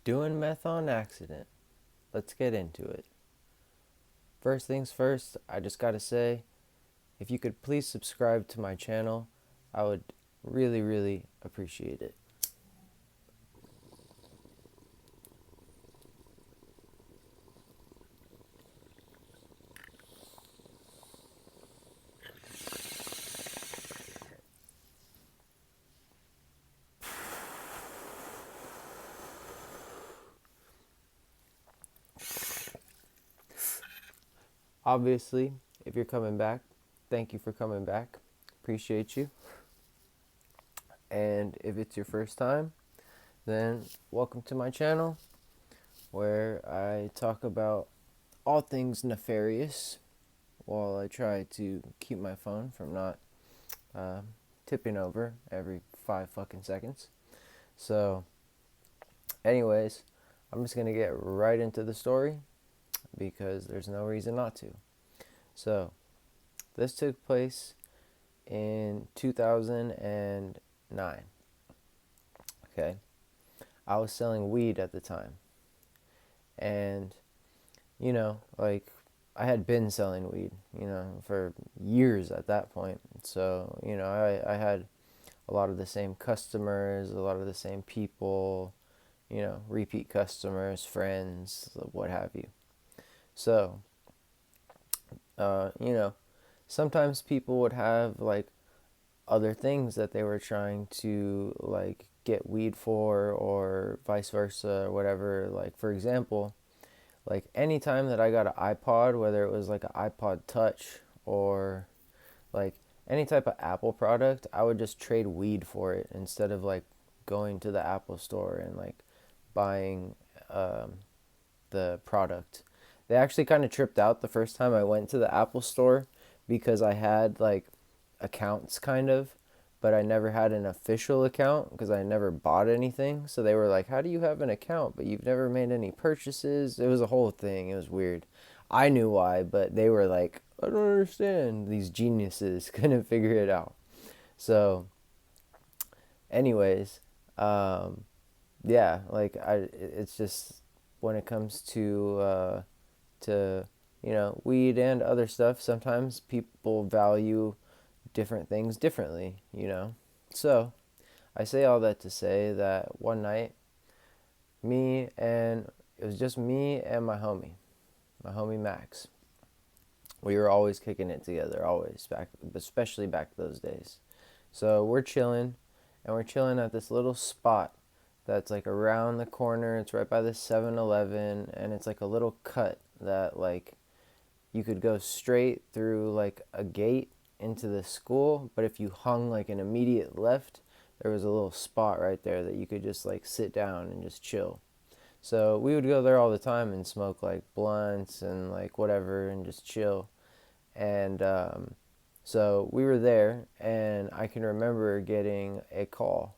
Doing meth on accident. Let's get into it. First things first, I just gotta say, if you could please subscribe to my channel, I would really, really appreciate it. Obviously, if you're coming back, thank you for coming back. Appreciate you. And if it's your first time, then welcome to my channel where I talk about all things nefarious while I try to keep my phone from not uh, tipping over every 5 fucking seconds. So, anyways, I'm just gonna get right into the story because there's no reason not to. So, this took place in 2009. Okay, I was selling weed at the time, and like I had been selling weed, for years at that point. So, I had a lot of the same customers, a lot of the same people, repeat customers, friends, what have you. So, uh, you know, sometimes people would have like other things that they were trying to like get weed for or vice versa or whatever. Like, for example, like anytime that I got an iPod, whether it was like an iPod Touch or like any type of Apple product, I would just trade weed for it instead of like going to the Apple store and like buying um, the product. They actually kind of tripped out the first time I went to the Apple store because I had like accounts kind of, but I never had an official account because I never bought anything. So they were like, "How do you have an account but you've never made any purchases?" It was a whole thing. It was weird. I knew why, but they were like, "I don't understand." These geniuses couldn't figure it out. So, anyways, um, yeah, like it's just when it comes to weed and other stuff, sometimes people value different things differently. So I say all that to say that one night, me and it was just me and my homie Max. We were always kicking it together, always back, especially back those days. So we're chilling, and we're chilling at this little spot that's like around the corner. It's right by the 7-Eleven, and it's like a little cut that like you could go straight through like a gate into the school, but if you hung like an immediate left, there was a little spot right there that you could just like sit down and just chill. So we would go there all the time and smoke like blunts and like whatever and just chill. And so we were there, and I can remember getting a call.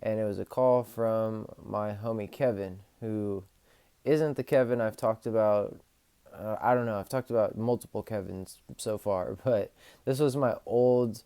And it was a call from my homie Kevin, who isn't the Kevin I've talked about. I don't know, I've talked about multiple Kevins so far, but this was my old,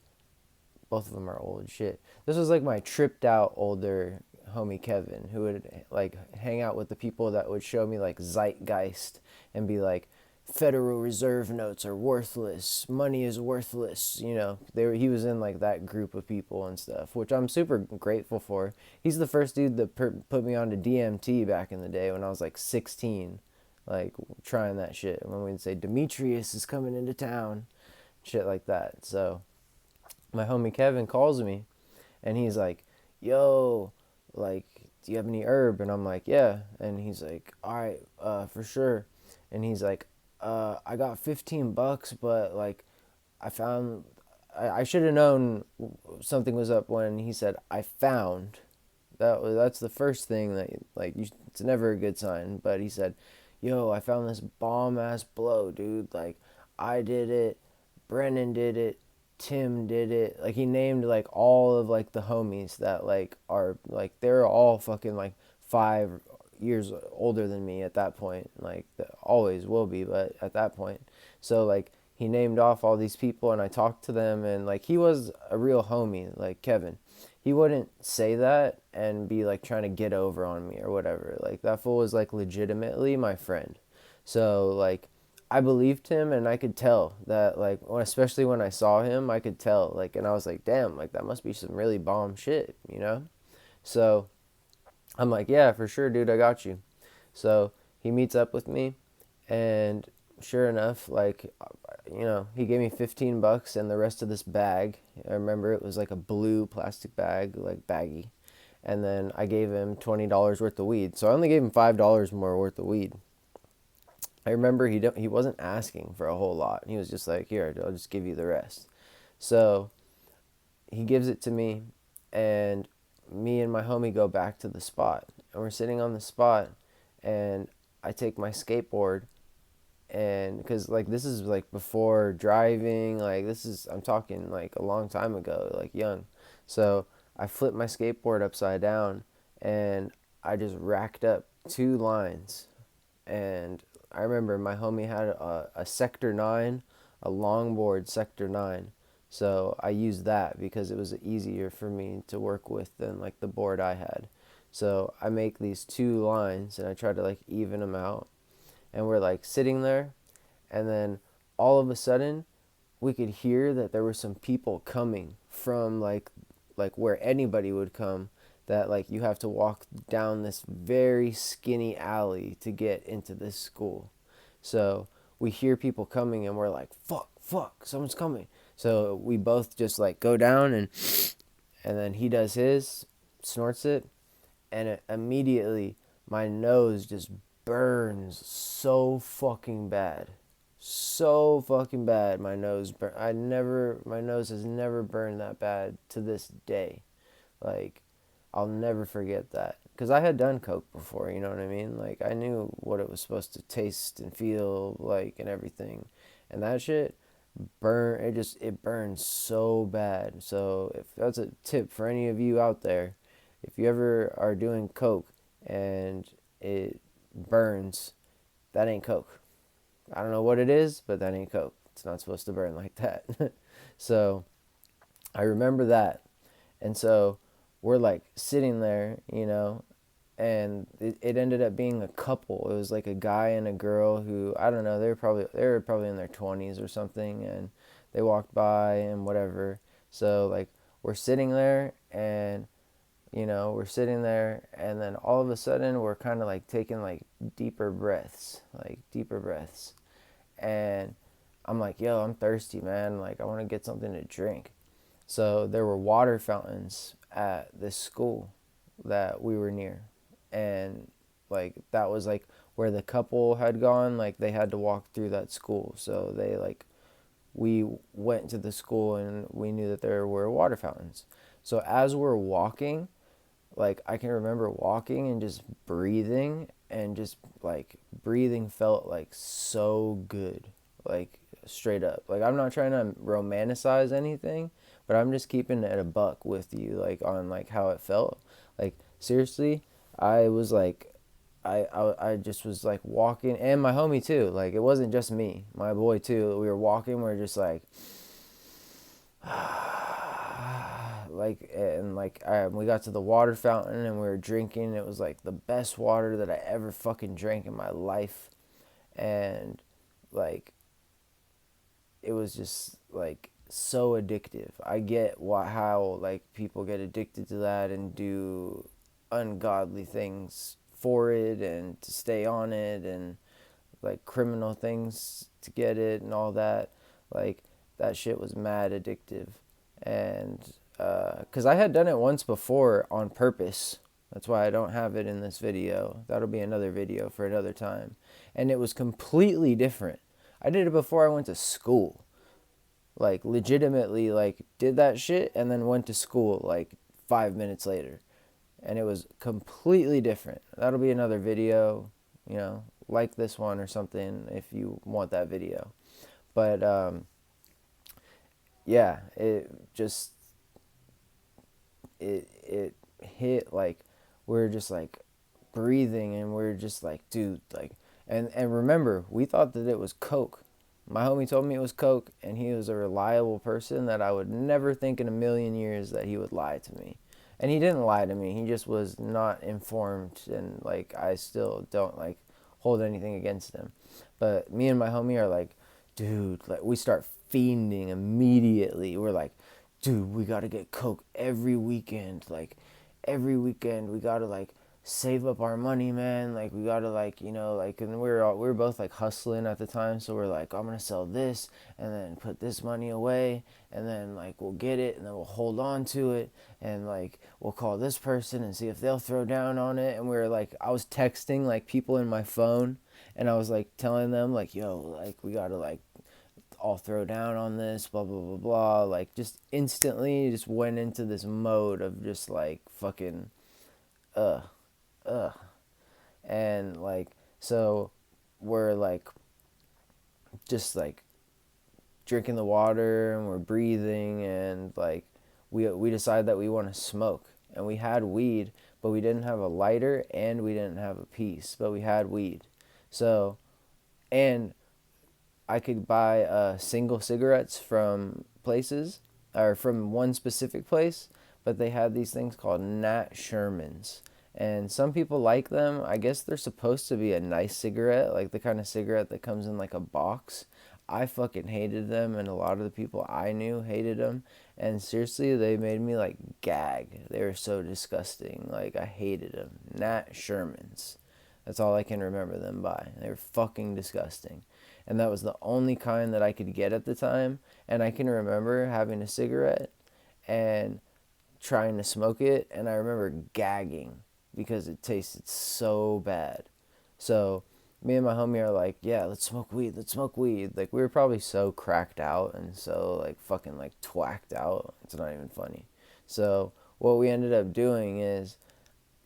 both of them are old shit. This was like my tripped out older homie Kevin, who would like hang out with the people that would show me like Zeitgeist and be like, Federal Reserve notes are worthless, money is worthless. He was in like that group of people and stuff, which I'm super grateful for. He's the first dude that put me onto DMT back in the day when I was like 16, like trying that shit. When we'd say Demetrius is coming into town, shit like that. So my homie Kevin calls me, and he's like, "Yo, like, do you have any herb?" And I'm like, "Yeah." And he's like, "All right, for sure." And he's like, "I got $15, but like, I found, I should have known something was up when he said I found." That's the first thing that like it's never a good sign. But he said, "Yo, I found this bomb ass blow, dude. Like, I did it, Brennan did it, Tim did it." Like he named like all of like the homies that like are like they're all fucking like 5 years older than me at that point. Like always will be, but at that point. So like he named off all these people, and I talked to them, and like he was a real homie, like Kevin. he wouldn't say that and be like trying to get over on me or whatever. Like that fool was like legitimately my friend. So like I believed him, and I could tell that, like, especially when I saw him, I could tell, like, and I was like, damn, like that must be some really bomb shit, you know? So I'm like, yeah, for sure, dude, I got you. So he meets up with me, and sure enough, like, he gave me 15 bucks and the rest of this bag. I remember it was like a blue plastic bag, like baggy. And then I gave him $20 worth of weed. So I only gave him $5 more worth of weed. I remember he wasn't asking for a whole lot. He was just like, here, I'll just give you the rest. So he gives it to me, and me and my homie go back to the spot. And we're sitting on the spot, and I take my skateboard, and because like this is like before driving, like I'm talking like a long time ago, like young. So I flipped my skateboard upside down, and I just racked up 2 lines. And I remember my homie had a Sector 9, a longboard Sector 9. So I used that because it was easier for me to work with than like the board I had. So I make these 2 lines, and I try to like even them out. And we're like sitting there, and then all of a sudden we could hear that there were some people coming from like where anybody would come, that like you have to walk down this very skinny alley to get into this school. So we hear people coming, and we're like, fuck, someone's coming. So we both just like go down, and then he does his, snorts it, and immediately my nose just burns so fucking bad. So fucking bad. My nose has never burned that bad to this day. Like, I'll never forget that. Because I had done coke before, you know what I mean? Like, I knew what it was supposed to taste and feel like and everything. And that shit it burns so bad. So if that's a tip for any of you out there, if you ever are doing coke and it burns, that ain't coke. I don't know what it is, but that ain't coke. It's not supposed to burn like that. So I remember that. And so we're like sitting there, and it ended up being a couple. It was like a guy and a girl who, I don't know, they were probably in their 20s or something, and they walked by and whatever. So like we're sitting there, and we're sitting there, and then all of a sudden we're kind of like taking like deeper breaths, and I'm like, yo, I'm thirsty, man. Like, I want to get something to drink. So there were water fountains at this school that we were near. And like that was like where the couple had gone, like they had to walk through that school. So we went to the school, and we knew that there were water fountains. So as we're walking, like I can remember walking and just breathing, and just like breathing felt like so good. Like straight up. Like I'm not trying to romanticize anything, but I'm just keeping it a buck with you, like on like how it felt. Like seriously, I was like I just was like walking, and my homie too. Like it wasn't just me, my boy too. We were walking, we were just like we got to the water fountain, and we were drinking. It was like the best water that I ever fucking drank in my life. And like it was just like so addictive. I get how like people get addicted to that and do ungodly things for it and to stay on it, and like criminal things to get it and all that. Like that shit was mad addictive. And because I had done it once before on purpose. That's why I don't have it in this video. That'll be another video for another time. And it was completely different. I did it before I went to school. Like legitimately like did that shit and then went to school like 5 minutes later. And it was completely different. That'll be another video, like this one or something if you want that video. But yeah, it hit like we're just like breathing, and we're just like, dude, like, and remember, we thought that it was coke. My homie told me it was coke, and he was a reliable person that I would never think in a million years that he would lie to me. And he didn't lie to me. He just was not informed, and like I still don't like hold anything against him. But me and my homie are like, dude, like we start fiending immediately. We're like, dude, we gotta get coke every weekend. Like every weekend we gotta like save up our money, man. Like we gotta like, like, and we were both like hustling at the time, so we're like, I'm gonna sell this and then put this money away, and then like we'll get it and then we'll hold on to it, and like we'll call this person and see if they'll throw down on it. And we were like, I was texting like people in my phone, and I was like telling them like, yo, like we gotta like all throw down on this, blah blah blah blah. Like just instantly just went into this mode of just like fucking uh ugh. And like, so we're like just like drinking the water and we're breathing, and like we decided that we want to smoke, and we had weed, but we didn't have a lighter and we didn't have a piece, but we had weed. So, and I could buy single cigarettes from places, or from one specific place, but they had these things called Nat Shermans. And some people like them. I guess they're supposed to be a nice cigarette, like the kind of cigarette that comes in like a box. I fucking hated them, and a lot of the people I knew hated them. And seriously, they made me like gag. They were so disgusting. Like, I hated them. Nat Shermans. That's all I can remember them by. They were fucking disgusting. And that was the only kind that I could get at the time. And I can remember having a cigarette and trying to smoke it, and I remember gagging because it tasted so bad. So me and my homie are like, yeah, let's smoke weed, let's smoke weed. Like we were probably so cracked out and so like fucking like twacked out. It's not even funny. So what we ended up doing is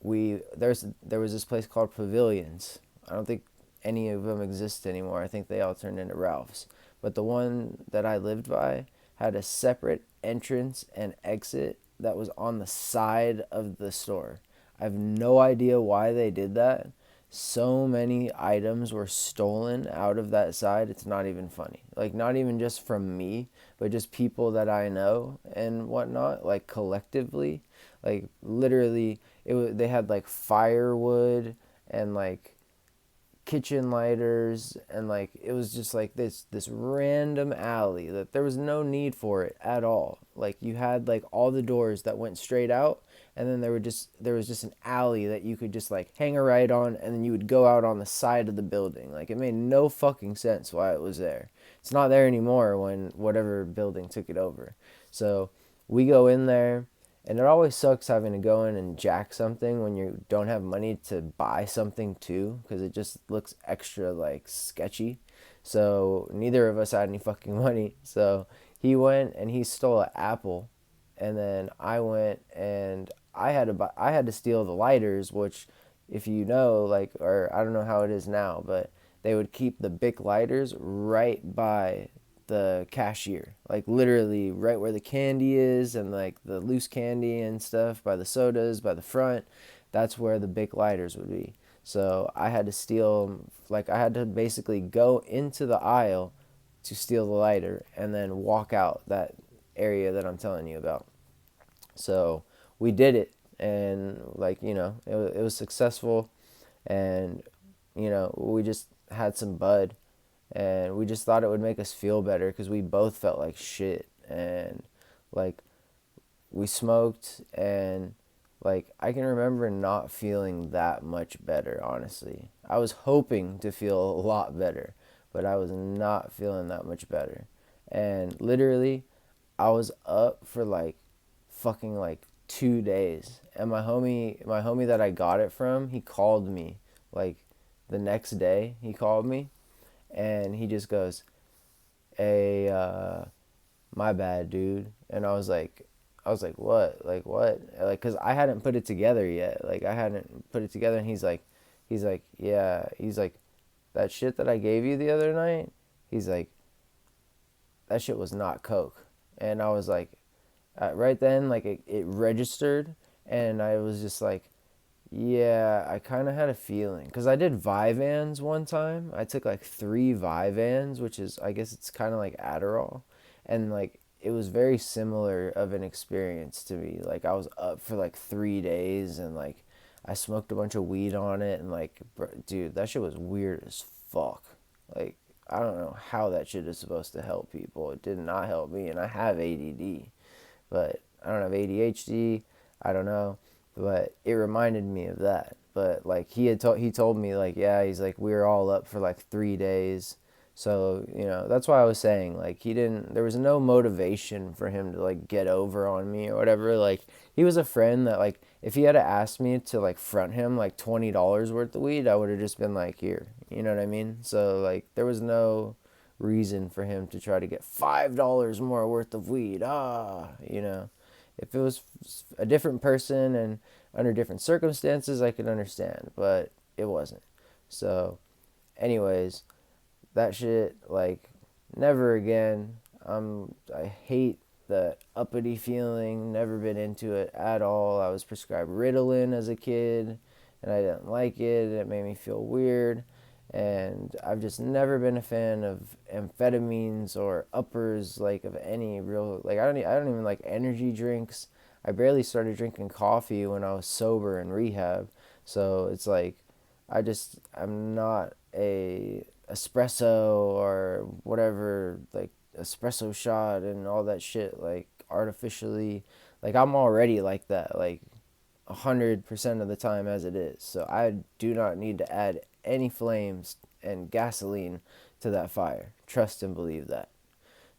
there was this place called Pavilions. I don't think any of them exist anymore. I think they all turned into Ralph's. But the one that I lived by had a separate entrance and exit that was on the side of the store. I have no idea why they did that. So many items were stolen out of that side. It's not even funny. Like, not even just from me, but just people that I know and whatnot, like collectively. Like, literally, they had like firewood and like kitchen lighters, and like it was just like this random alley that there was no need for it at all. Like you had like all the doors that went straight out, and then there was just an alley that you could just like hang a right on, and then you would go out on the side of the building. Like it made no fucking sense why it was there. It's not there anymore when whatever building took it over. So we go in there, and it always sucks having to go in and jack something when you don't have money to buy something too, because it just looks extra like sketchy. So neither of us had any fucking money. So he went and he stole an apple, and then I went and I had to steal the lighters, which, if you know, like, or I don't know how it is now, but they would keep the Bic lighters right by the cashier, like literally right where the candy is, and like the loose candy and stuff by the sodas by the front. That's where the Bic lighters would be. So I had to steal, like I had to basically go into the aisle to steal the lighter and then walk out that area that I'm telling you about. So we did it, and like, it was successful. And we just had some bud, and we just thought it would make us feel better because we both felt like shit. And like we smoked, and like I can remember not feeling that much better, honestly. I was hoping to feel a lot better, but I was not feeling that much better. And literally I was up for like fucking like 2 days. And my homie that I got it from, he called me like the next day. He called me, and he just goes, "Hey, my bad, dude." And I was like, "What? Like what?" Like, cause I hadn't put it together yet. Like I hadn't put it together, and he's like, "Yeah." He's like, "That shit that I gave you the other night." He's like, "That shit was not coke." And I was like, right then, like it registered, and I was just like, yeah, I kind of had a feeling because I did Vyvanse one time. I took like 3 Vyvanse, which is, I guess it's kind of like Adderall, and like it was very similar of an experience to me. Like I was up for like 3 days and like I smoked a bunch of weed on it and like, dude, that shit was weird as fuck. Like I don't know how that shit is supposed to help people. It did not help me, and I have ADD, but I don't have ADHD. I don't know, but it reminded me of that. But like he told me like, yeah, he's like, we were all up for like 3 days. So, that's why I was saying like he didn't there was no motivation for him to like get over on me or whatever. Like he was a friend that like if he had asked me to like front him like $20 worth of weed, I would have just been like, here. You know what I mean? So like there was no reason for him to try to get $5 more worth of weed. If it was a different person and under different circumstances, I could understand, but it wasn't. So, anyways, that shit, like, never again. I hate the uppity feeling. Never been into it at all. I was prescribed Ritalin as a kid, and I didn't like it. It made me feel weird, and I've just never been a fan of amphetamines or uppers, like of any real. Like I don't even like energy drinks. I barely started drinking coffee when I was sober in rehab, so it's like I'm not a espresso or whatever, like espresso shot and all that shit, like artificially. Like I'm already like that, like 100% of the time as it is. So I do not need to add any flames and gasoline to that fire. Trust and believe that.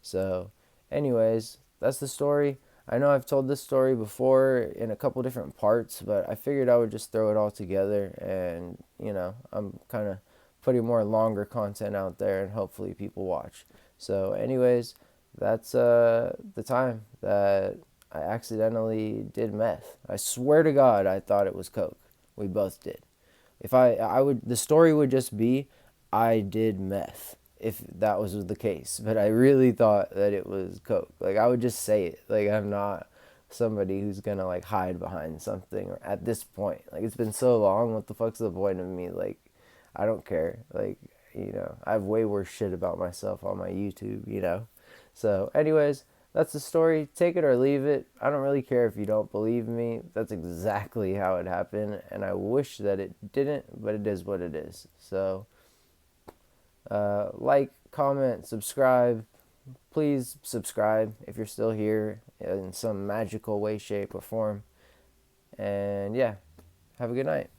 So, anyways, that's the story. I know I've told this story before in a couple different parts, but I figured I would just throw it all together, and I'm kind of putting more longer content out there and hopefully people watch. So, anyways, that's the time that I accidentally did meth. I swear to God, I thought it was coke. We both did. If I would, the story would just be, I did meth, if that was the case. But I really thought that it was coke. Like I would just say it. Like I'm not somebody who's gonna like hide behind something. Or at this point, like it's been so long. What the fuck's the point of me? Like I don't care. Like I have way worse shit about myself on my YouTube. So, anyways, that's the story. Take it or leave it. I don't really care if you don't believe me. That's exactly how it happened, and I wish that it didn't, but it is what it is. So, like, comment, subscribe. Please subscribe if you're still here in some magical way, shape, or form. And yeah, have a good night.